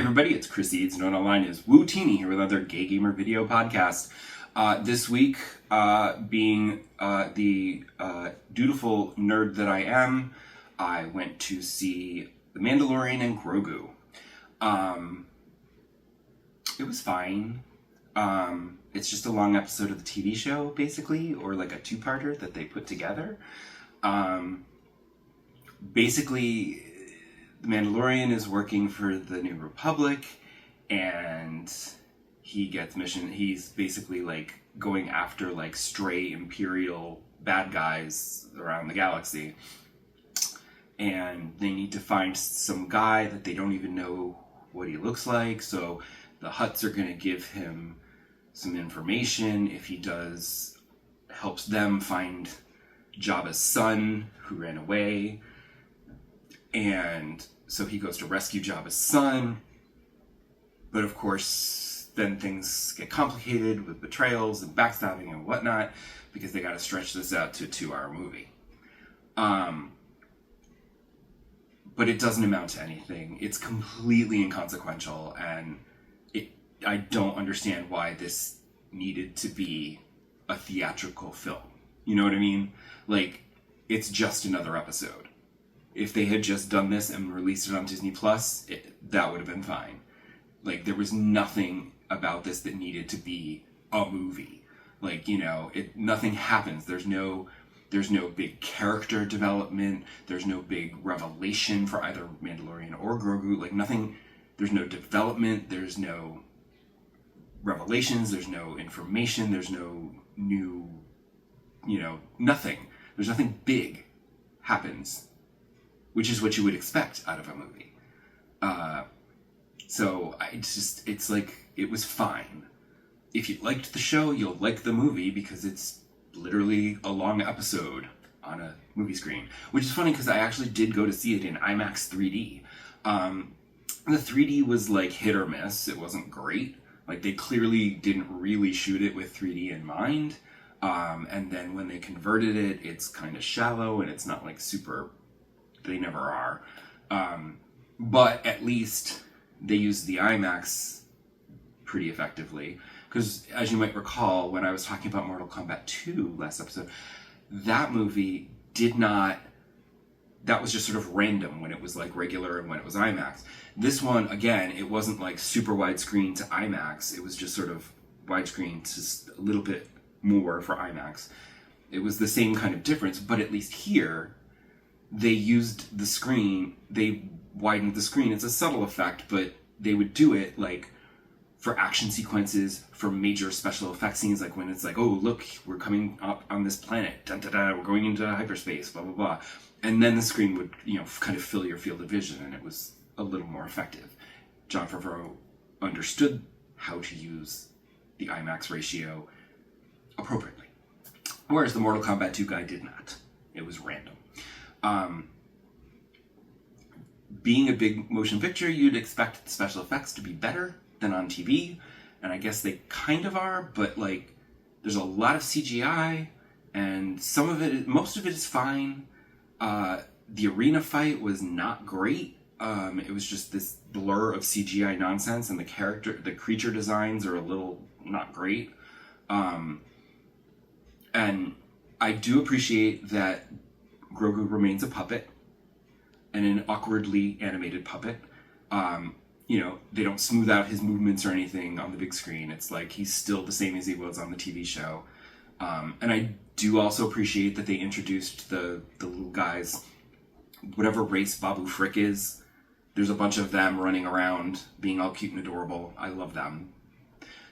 everybody, it's Chris Eads, known online as Wootini, here with another Gay Gamer video podcast. This week, being the dutiful nerd that I am, I went to see The Mandalorian and Grogu. It was fine. It's just a long episode of the TV show, basically, or like a two-parter that they put together. Basically, the Mandalorian is working for the New Republic, and he gets he's basically like going after like stray Imperial bad guys around the galaxy. And they need to find some guy that they don't even know what he looks like, so the Hutts are going to give him some information. If he helps them find Jabba's son who ran away. And so he goes to rescue Jabba's son. But of course, then things get complicated with betrayals and backstabbing and whatnot, because they got to stretch this out to a 2-hour movie. But it doesn't amount to anything. It's completely inconsequential, and I don't understand why this needed to be a theatrical film. You know what I mean? Like, it's just another episode. If they had just done this and released it on Disney Plus, that would have been fine. Like, there was nothing about this that needed to be a movie. Like, you know, nothing happens. There's no big character development. There's no big revelation for either Mandalorian or Grogu. Like, nothing. There's no development. There's no revelations. There's no information. There's no new, nothing. There's nothing big happens, which is what you would expect out of a movie. So it's like, it was fine. If you liked the show, you'll like the movie, because it's literally a long episode on a movie screen. Which is funny, because I actually did go to see it in IMAX 3D. The 3D was like hit or miss. It wasn't great. Like, they clearly didn't really shoot it with 3D in mind. And then when they converted it, it's kind of shallow, and it's not like super... They never are. But at least they used the IMAX pretty effectively. Because, as you might recall, when I was talking about Mortal Kombat 2 last episode, that movie that was just sort of random when it was like regular and when it was IMAX. This one, again, it wasn't like super widescreen to IMAX. It was just sort of widescreen to a little bit more for IMAX. It was the same kind of difference, but at least here, they used the screen, they widened the screen. It's a subtle effect, but they would do it like for action sequences, for major special effects scenes, like when it's like, oh, look, we're coming up on this planet, dun, dun, dun, we're going into hyperspace, blah, blah, blah. And then the screen would, kind of fill your field of vision, and it was a little more effective. Jon Favreau understood how to use the IMAX ratio appropriately. Whereas the Mortal Kombat 2 guy did not. It was random. Being a big motion picture, you'd expect the special effects to be better than on TV, and I guess they kind of are, but like, there's a lot of CGI, and most of it is fine. The arena fight was not great. It was just this blur of CGI nonsense, and the creature designs are a little not great. And I do appreciate that Grogu remains a puppet, and an awkwardly animated puppet. They don't smooth out his movements or anything on the big screen. It's like he's still the same as he was on the TV show. And I do also appreciate that they introduced the little guys, whatever race Babu Frick is. There's a bunch of them running around being all cute and adorable. I love them.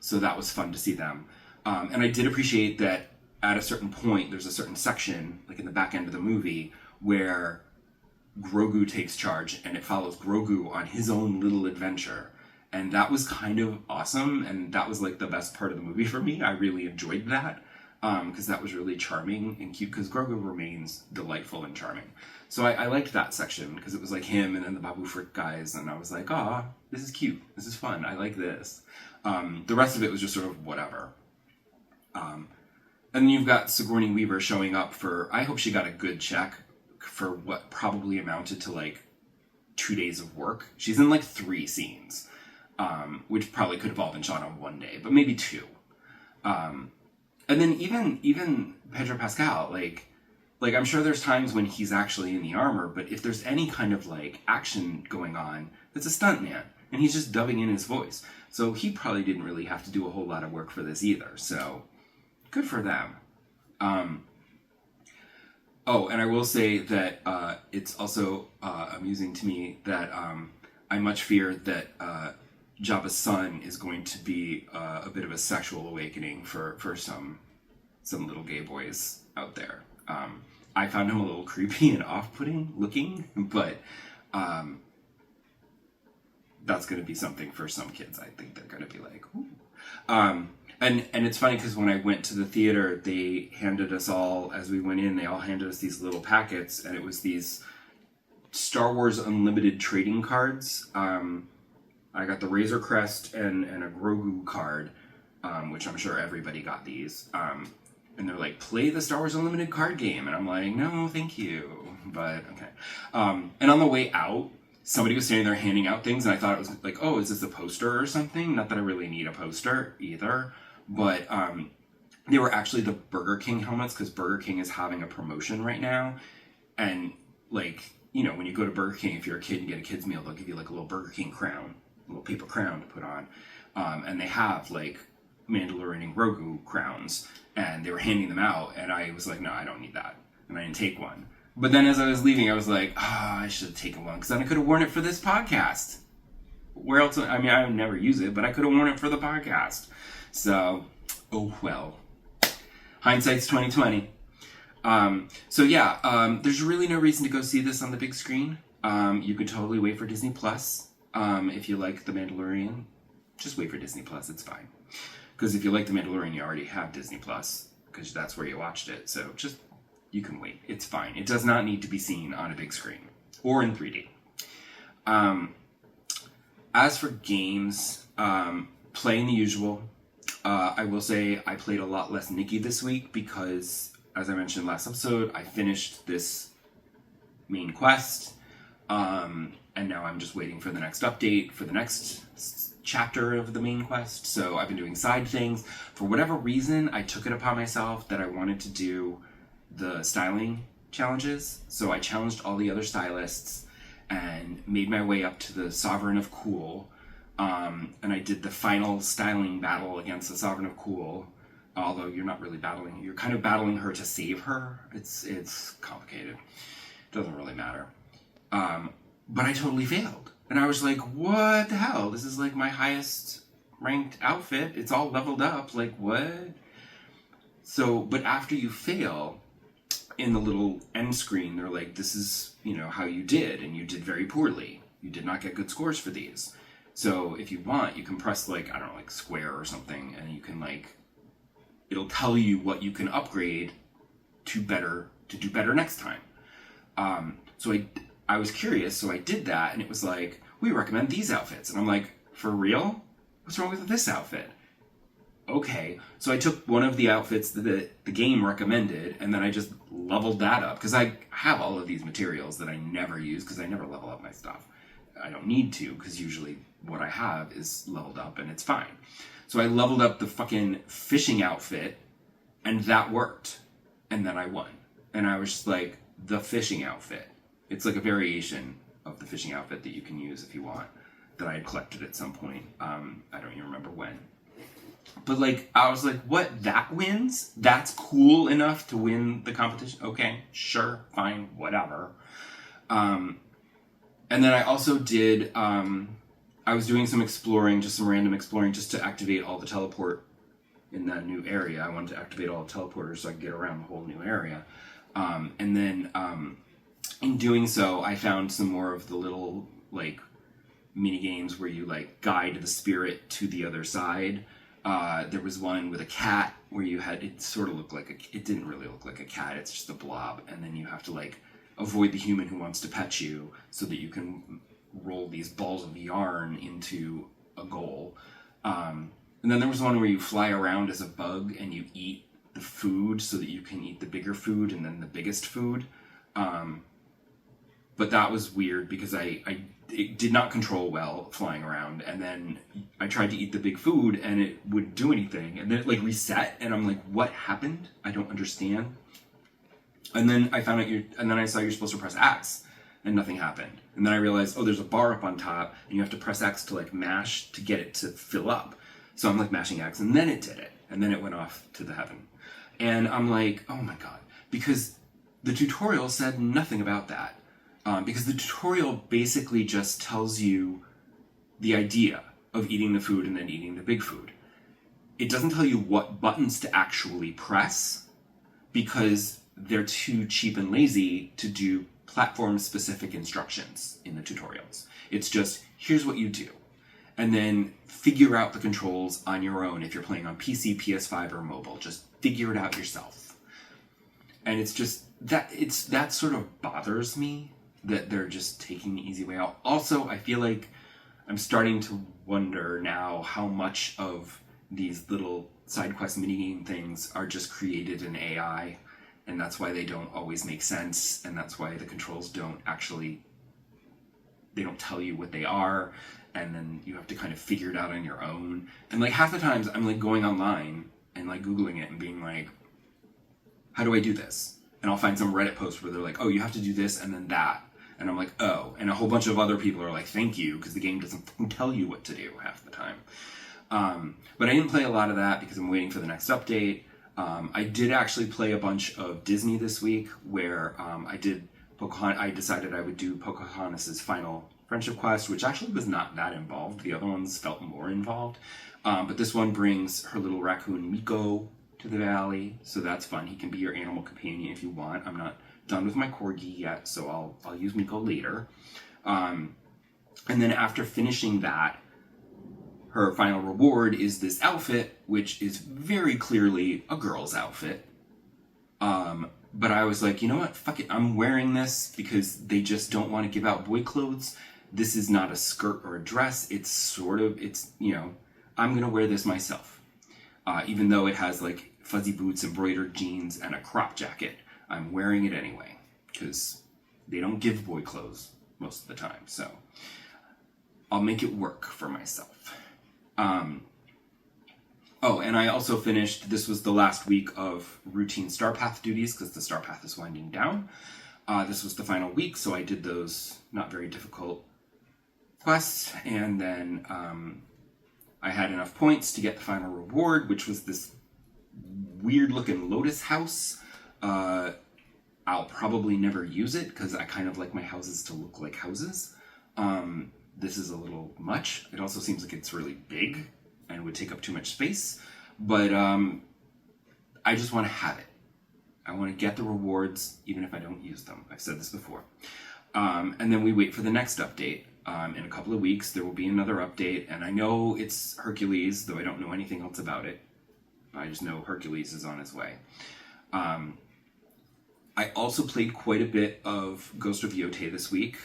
So that was fun to see them. And I did appreciate that at a certain point, there's a certain section, like in the back end of the movie, where Grogu takes charge, and it follows Grogu on his own little adventure. And that was kind of awesome, and that was like the best part of the movie for me. I really enjoyed that, because that was really charming and cute, because Grogu remains delightful and charming. So I liked that section, because it was like him and then the Babu Frick guys, and I was like, this is cute, this is fun, I like this. The rest of it was just sort of whatever. And then you've got Sigourney Weaver showing up I hope she got a good check for what probably amounted to like 2 days of work. She's in like 3 scenes. which probably could have all been shot on one day, but maybe two. And then even Pedro Pascal, like I'm sure there's times when he's actually in the armor, but if there's any kind of like action going on, it's a stuntman, and he's just dubbing in his voice. So he probably didn't really have to do a whole lot of work for this either. So good for them. Oh, and I will say that it's also amusing to me that I much fear that Jabba's son is going to be a bit of a sexual awakening for some little gay boys out there. I found him a little creepy and off-putting looking, but that's going to be something for some kids. I think they're going to be like, ooh. And it's funny because when I went to the theater, they handed us all, as we went in, they all handed us these little packets, and it was these Star Wars Unlimited trading cards. I got the Razor Crest and a Grogu card, which I'm sure everybody got these. And they're like, play the Star Wars Unlimited card game. And I'm like, no, thank you. But, okay. And on the way out, somebody was standing there handing out things, and I thought it was like, oh, is this a poster or something? Not that I really need a poster either. But they were actually the Burger King helmets, because Burger King is having a promotion right now. And, like, you know, when you go to Burger King, if you're a kid and get a kid's meal, they'll give you, like, a little Burger King crown, a little paper crown to put on. And they have, like, Mandalorian and Grogu crowns. And they were handing them out, and I was like, no, I don't need that. And I didn't take one. But then as I was leaving, I was like, I should have taken one, because then I could have worn it for this podcast. Where else? I mean, I would never use it, but I could have worn it for the podcast. So, oh well. Hindsight's 2020. So yeah, there's really no reason to go see this on the big screen. You could totally wait for Disney Plus. If you like The Mandalorian, just wait for Disney Plus, it's fine. Because if you like The Mandalorian, you already have Disney Plus, because that's where you watched it. So just, you can wait. It's fine. It does not need to be seen on a big screen or in 3D. As for games, playing the usual. I will say I played a lot less Nikki this week because, as I mentioned last episode, I finished this main quest. And now I'm just waiting for the next update for the next chapter of the main quest. So I've been doing side things. For whatever reason, I took it upon myself that I wanted to do the styling challenges. So I challenged all the other stylists and made my way up to the Sovereign of Cool. And I did the final styling battle against the Sovereign of Cool. Although you're not really battling, you're kind of battling her to save her. It's complicated. Doesn't really matter. But I totally failed. And I was like, what the hell? This is like my highest ranked outfit. It's all leveled up. Like, what? So, but after you fail, in the little end screen, they're like, this is, you know, how you did. And you did very poorly. You did not get good scores for these. So if you want, you can press like, I don't know, like square or something. And you can like, it'll tell you what you can upgrade to do better next time. So I was curious, so I did that, and it was like, we recommend these outfits. And I'm like, for real? What's wrong with this outfit? Okay, so I took one of the outfits that the game recommended, and then I just leveled that up, because I have all of these materials that I never use, because I never level up my stuff. I don't need to, because usually what I have is leveled up, and it's fine. So I leveled up the fucking fishing outfit, and that worked. And then I won. And I was just like, the fishing outfit. It's like a variation of the fishing outfit that you can use if you want, that I had collected at some point. I don't even remember when. But like, I was like, what, that wins? That's cool enough to win the competition? Okay, sure, fine, whatever. And then I also did, I was doing some exploring, just some random exploring, just to activate all the teleport in that new area. I wanted to activate all the teleporters so I could get around the whole new area. And then, in doing so, I found some more of the little, like, mini games where you, like, guide the spirit to the other side. There was one with a cat where you had, it sort of looked like it didn't really look like a cat, it's just a blob. And then you have to, like, avoid the human who wants to pet you so that you can roll these balls of yarn into a goal. And then there was one where you fly around as a bug and you eat the food so that you can eat the bigger food and then the biggest food. but that was weird because it did not control well flying around, and then I tried to eat the big food and it wouldn't do anything, and then it like reset, and I'm like, what happened? I don't understand. And then I found out and then I saw you're supposed to press X, and nothing happened. And then I realized, oh, there's a bar up on top, and you have to press X to like mash to get it to fill up. So I'm like mashing X, and then it did it, and then it went off to the heaven. And I'm like, oh my god, because the tutorial said nothing about that. Because the tutorial basically just tells you the idea of eating the food and then eating the big food. It doesn't tell you what buttons to actually press, because they're too cheap and lazy to do platform-specific instructions in the tutorials. It's just, here's what you do. And then figure out the controls on your own if you're playing on PC, PS5, or mobile. Just figure it out yourself. And it's just, that sort of bothers me, that they're just taking the easy way out. Also, I feel like I'm starting to wonder now how much of these little side quest minigame things are just created in AI, and that's why they don't always make sense, and that's why the controls don't tell you what they are, and then you have to kind of figure it out on your own. And like half the times I'm like going online and like Googling it and being like, how do I do this? And I'll find some Reddit post where they're like, oh, you have to do this and then that. And I'm like, oh. And a whole bunch of other people are like, thank you, because the game doesn't tell you what to do half the time. But I didn't play a lot of that because I'm waiting for the next update. I did actually play a bunch of Disney this week, where I decided I would do Pocahontas' final friendship quest, which actually was not that involved. The other ones felt more involved. But this one brings her little raccoon Miko to the valley, so that's fun. He can be your animal companion if you want. I'm not done with my corgi yet, so I'll use Miko later. And then after finishing that, her final reward is this outfit, which is very clearly a girl's outfit. But I was like, you know what? Fuck it. I'm wearing this because they just don't want to give out boy clothes. This is not a skirt or a dress. I'm going to wear this myself. Even though it has like fuzzy boots, embroidered jeans, and a crop jacket. I'm wearing it anyway because they don't give boy clothes most of the time. So I'll make it work for myself. And I also finished, this was the last week of routine Star Path duties because the Star Path is winding down. This was the final week, so I did those not very difficult quests, and then I had enough points to get the final reward, which was this weird-looking lotus house. I'll probably never use it because I kind of like my houses to look like houses. This is a little much. It also seems like it's really big and would take up too much space. But I just want to have it. I want to get the rewards even if I don't use them. I've said this before. And then we wait for the next update. In a couple of weeks, there will be another update. And I know it's Hercules, though I don't know anything else about it. I just know Hercules is on his way. I also played quite a bit of Ghost of Yotei this week.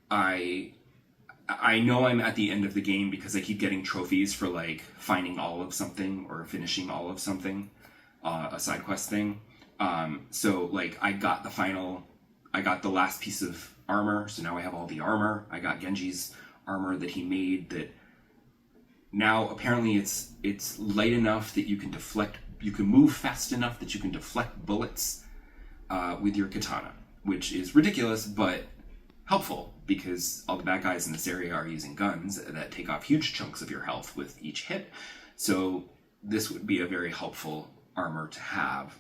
I know I'm at the end of the game because I keep getting trophies for like finding all of something or finishing all of something, a side quest thing. So like I got the last piece of armor, so now I have all the armor. I got Genji's armor that he made that now apparently it's light enough that you can move fast enough that you can deflect bullets with your katana, which is ridiculous, but helpful because all the bad guys in this area are using guns that take off huge chunks of your health with each hit. So this would be a very helpful armor to have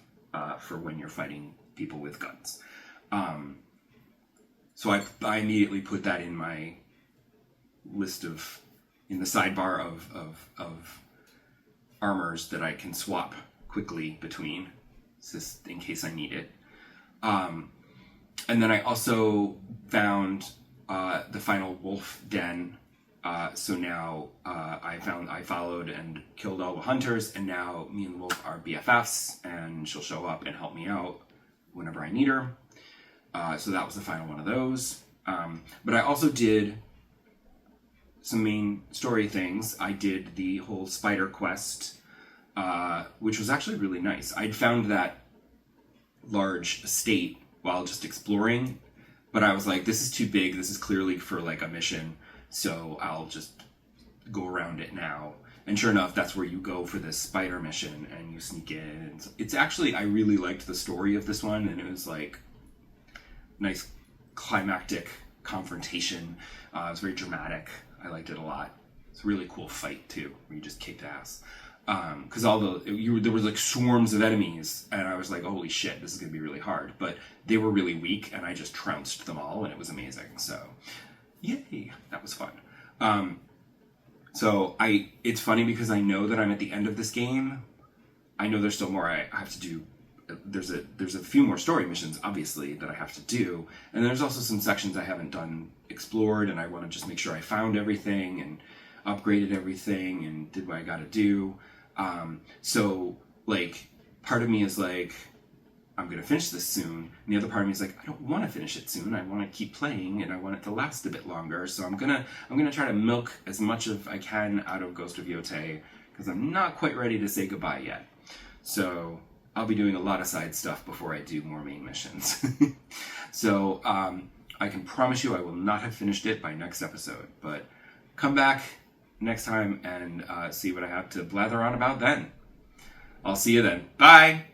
for when you're fighting people with guns. So I immediately put that in my list in the sidebar of armors that I can swap quickly between, just in case I need it. And then I also found the final wolf den. So now I followed and killed all the hunters, and now me and the wolf are BFFs, and she'll show up and help me out whenever I need her. So that was the final one of those. But I also did some main story things. I did the whole spider quest, which was actually really nice. I'd found that large estate while just exploring, But I was like, this is too big. This is clearly for like a mission. So I'll just go around it now. And sure enough, that's where you go for this spider mission and you sneak in. And it's actually, I really liked the story of this one. And it was like nice climactic confrontation. It was very dramatic. I liked it a lot. It's a really cool fight too, where you just kicked ass. Because there was like swarms of enemies, and I was like, holy shit, this is gonna be really hard. But they were really weak, and I just trounced them all, and it was amazing. So, yay, that was fun. It's funny because I know that I'm at the end of this game. I know there's still more I have to do. There's a few more story missions, obviously, that I have to do, and there's also some sections I haven't explored, and I want to just make sure I found everything and upgraded everything and did what I got to do. So like part of me is like, I'm gonna finish this soon, and the other part of me is like, I don't want to finish it soon. I want to keep playing, and I want it to last a bit longer. So I'm gonna try to milk as much as I can out of Ghost of Yotei, because I'm not quite ready to say goodbye yet. So I'll be doing a lot of side stuff before I do more main missions. So I can promise you I will not have finished it by next episode, but come back next time and see what I have to blather on about then. I'll see you then. Bye!